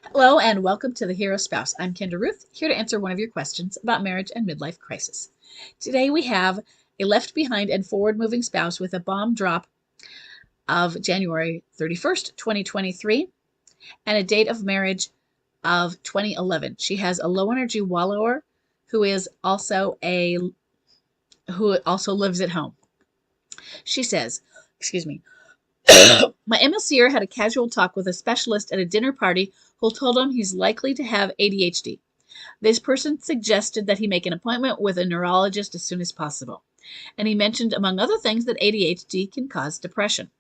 Hello and welcome to The Hero Spouse. I'm Kendra Ruth, here to answer one of your questions about marriage and midlife crisis. Today we have a left behind and forward moving spouse with a bomb drop of January 31st, 2023, and a date of marriage of 2011. She has a low energy wallower who also lives at home. She says, excuse me, my MLCer had a casual talk with a specialist at a dinner party who told him he's likely to have ADHD. This person suggested that he make an appointment with a neurologist as soon as possible. And he mentioned, among other things, that ADHD can cause depression.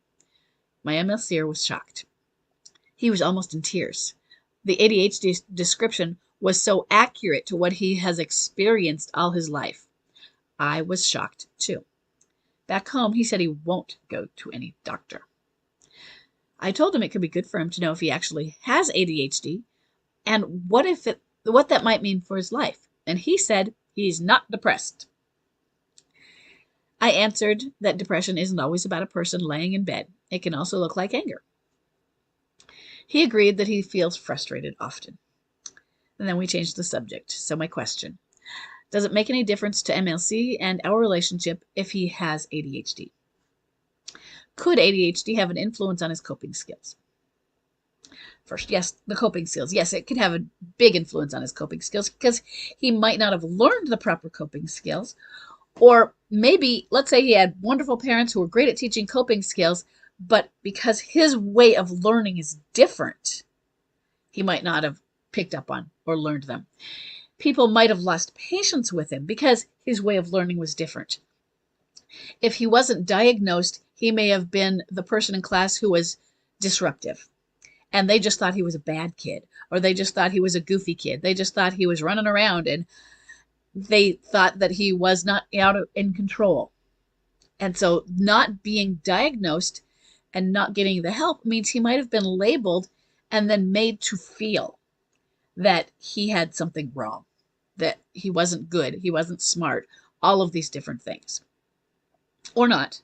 My MLCer was shocked. He was almost in tears. The ADHD description was so accurate to what he has experienced all his life. I was shocked too. Back home, he said he won't go to any doctor. I told him it could be good for him to know if he actually has ADHD and what that might mean for his life. And he said he's not depressed. I answered that depression isn't always about a person laying in bed. It can also look like anger. He agreed that he feels frustrated often. And then we changed the subject. So my question, does it make any difference to MLC and our relationship if he has ADHD? Could ADHD have an influence on his coping skills? First, yes, the coping skills. Yes, it could have a big influence on his coping skills because he might not have learned the proper coping skills. Or maybe, let's say he had wonderful parents who were great at teaching coping skills, but because his way of learning is different, he might not have picked up on or learned them. People might have lost patience with him because his way of learning was different. If he wasn't diagnosed, he may have been the person in class who was disruptive. And they just thought he was a bad kid, or they just thought he was a goofy kid. They just thought he was running around, and they thought that he was not in control. And so not being diagnosed and not getting the help means he might have been labeled and then made to feel that he had something wrong, that he wasn't good, he wasn't smart, all of these different things. Or not.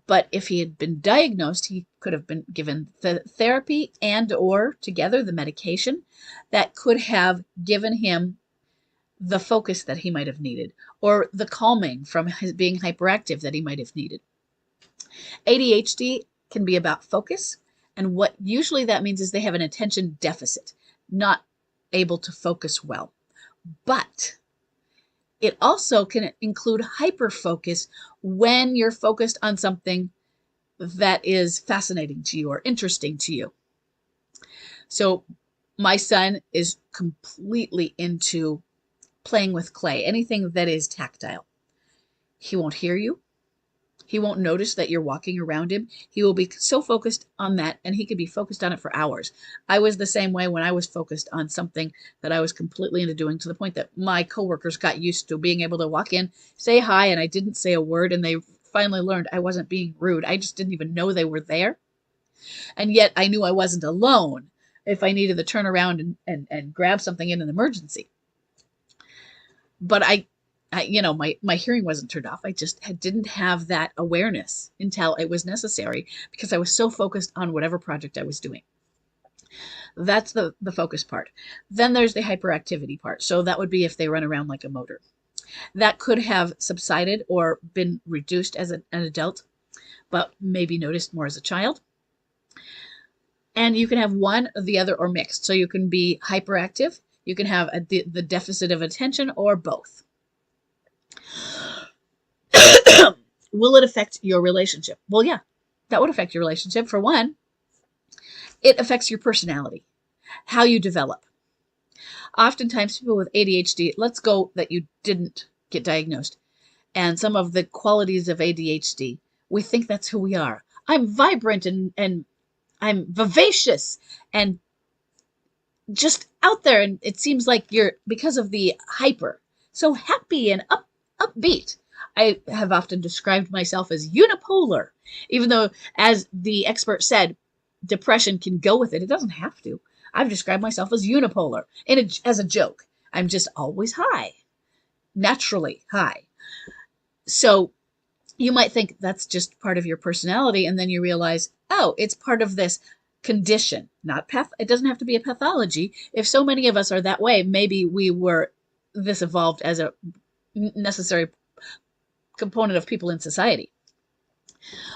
But if he had been diagnosed, he could have been given the therapy and or together the medication that could have given him the focus that he might have needed or the calming from his being hyperactive that he might have needed. ADHD can be about focus, and what usually that means is they have an attention deficit, not able to focus well. But it also can include hyperfocus when you're focused on something that is fascinating to you or interesting to you. So my son is completely into playing with clay, anything that is tactile. He won't hear you. He won't notice that you're walking around him. He will be so focused on that, and he could be focused on it for hours. I was the same way when I was focused on something that I was completely into doing, to the point that my coworkers got used to being able to walk in, say hi, and I didn't say a word, and they finally learned I wasn't being rude. I just didn't even know they were there. And yet I knew I wasn't alone if I needed to turn around and grab something in an emergency. But my hearing wasn't turned off. I just didn't have that awareness until it was necessary because I was so focused on whatever project I was doing. That's the focus part. Then there's the hyperactivity part. So that would be if they run around like a motor. That could have subsided or been reduced as an adult, but maybe noticed more as a child. And you can have one or the other or mixed. So you can be hyperactive, you can have the deficit of attention, or both. Will it affect your relationship? Well, yeah, that would affect your relationship. For one, it affects your personality, how you develop. Oftentimes, people with ADHD, let's go that you didn't get diagnosed, and some of the qualities of ADHD, we think that's who we are. I'm vibrant and I'm vivacious and just out there, and it seems like you're, because of the hyper, so happy and upbeat. I have often described myself as unipolar, even though, as the expert said, depression can go with it. It doesn't have to. I've described myself as unipolar as a joke. I'm just always high, naturally high. So you might think that's just part of your personality, and then you realize, oh, it's part of this condition, not path. It doesn't have to be a pathology. If so many of us are that way, maybe we were this evolved as a necessary component of people in society.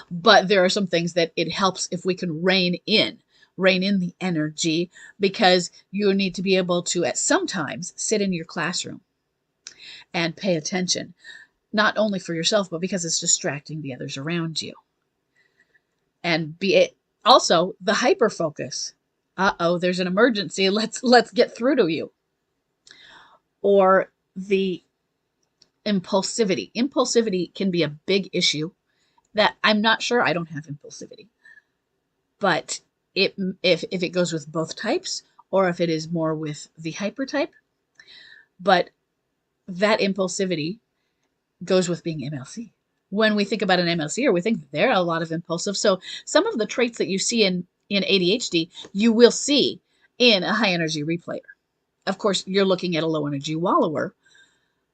But there are some things that it helps if we can rein in the energy, because you need to be able to at sometimes sit in your classroom and pay attention, not only for yourself, but because it's distracting the others around you. And be it also the hyper focus. Uh-oh, there's an emergency. Let's get through to you. Or the impulsivity. Impulsivity can be a big issue that I'm not sure. I don't have impulsivity. But if it goes with both types, or if it is more with the hyper type, but that impulsivity goes with being MLC. When we think about an MLCer, we think they're a lot of impulsive. So some of the traits that you see in ADHD, you will see in a high energy replayer. Of course, you're looking at a low energy wallower,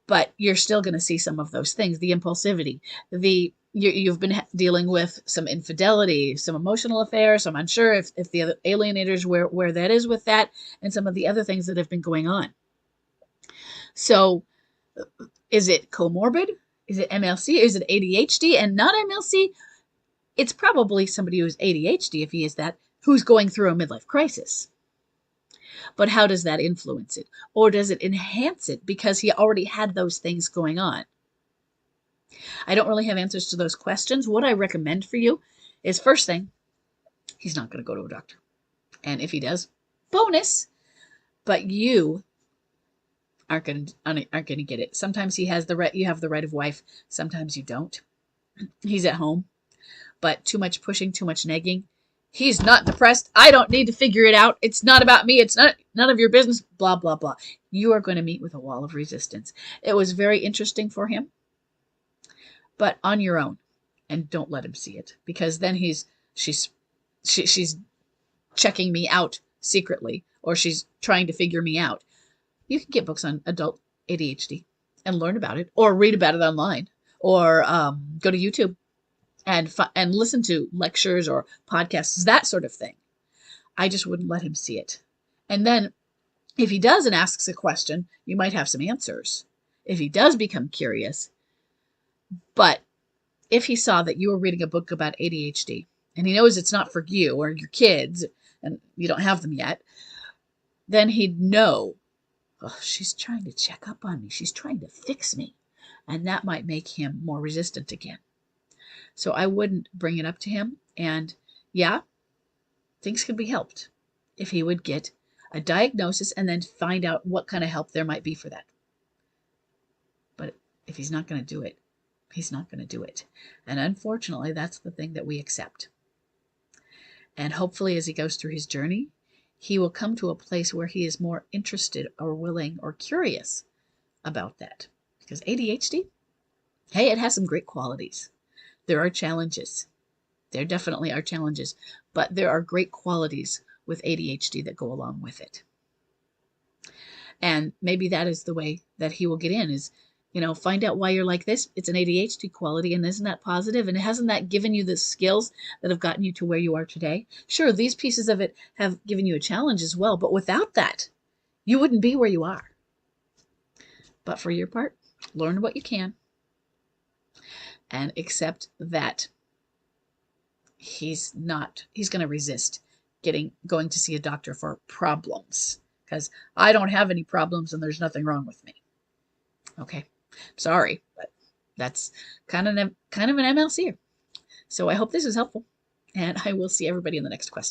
but you're still going to see some of those things, the impulsivity, you've been dealing with some infidelity, some emotional affairs. So I'm unsure if the other alienators, where that is with that, and some of the other things that have been going on. So is it comorbid? Is it MLC? Is it ADHD and not MLC? It's probably somebody who's ADHD, if he is that, who's going through a midlife crisis. But how does that influence it? Or does it enhance it because he already had those things going on? I don't really have answers to those questions. What I recommend for you is, first thing, he's not going to go to a doctor. And if he does, bonus. But you aren't going to get it. Sometimes he has the right. You have the right of wife. Sometimes you don't. He's at home, but too much pushing, too much nagging. He's not depressed. I don't need to figure it out. It's not about me. It's not none of your business. Blah blah blah. You are going to meet with a wall of resistance. It was very interesting for him, but on your own, and don't let him see it, because then she's checking me out secretly, or she's trying to figure me out. You can get books on adult ADHD and learn about it, or read about it online, or go to YouTube and listen to lectures or podcasts, that sort of thing. I just wouldn't let him see it. And then if he does and asks a question, you might have some answers. If he does become curious, but if he saw that you were reading a book about ADHD and he knows it's not for you or your kids and you don't have them yet, then he'd know, oh, she's trying to check up on me. She's trying to fix me. And that might make him more resistant again. So I wouldn't bring it up to him. And yeah, things could be helped if he would get a diagnosis and then find out what kind of help there might be for that. But if he's not going to do it, he's not going to do it. And unfortunately, that's the thing that we accept. And hopefully, as he goes through his journey, he will come to a place where he is more interested or willing or curious about that. Because ADHD, hey, it has some great qualities. There are challenges. There definitely are challenges, but there are great qualities with ADHD that go along with it. And maybe that is the way that he will get in, is, find out why you're like this. It's an ADHD quality, and isn't that positive? And hasn't that given you the skills that have gotten you to where you are today? Sure, these pieces of it have given you a challenge as well, but without that, you wouldn't be where you are. But for your part, learn what you can and accept that he's going to resist going to see a doctor for problems, because I don't have any problems and there's nothing wrong with me. Okay. Sorry, but that's kind of an MLC. So I hope this is helpful, and I will see everybody in the next question.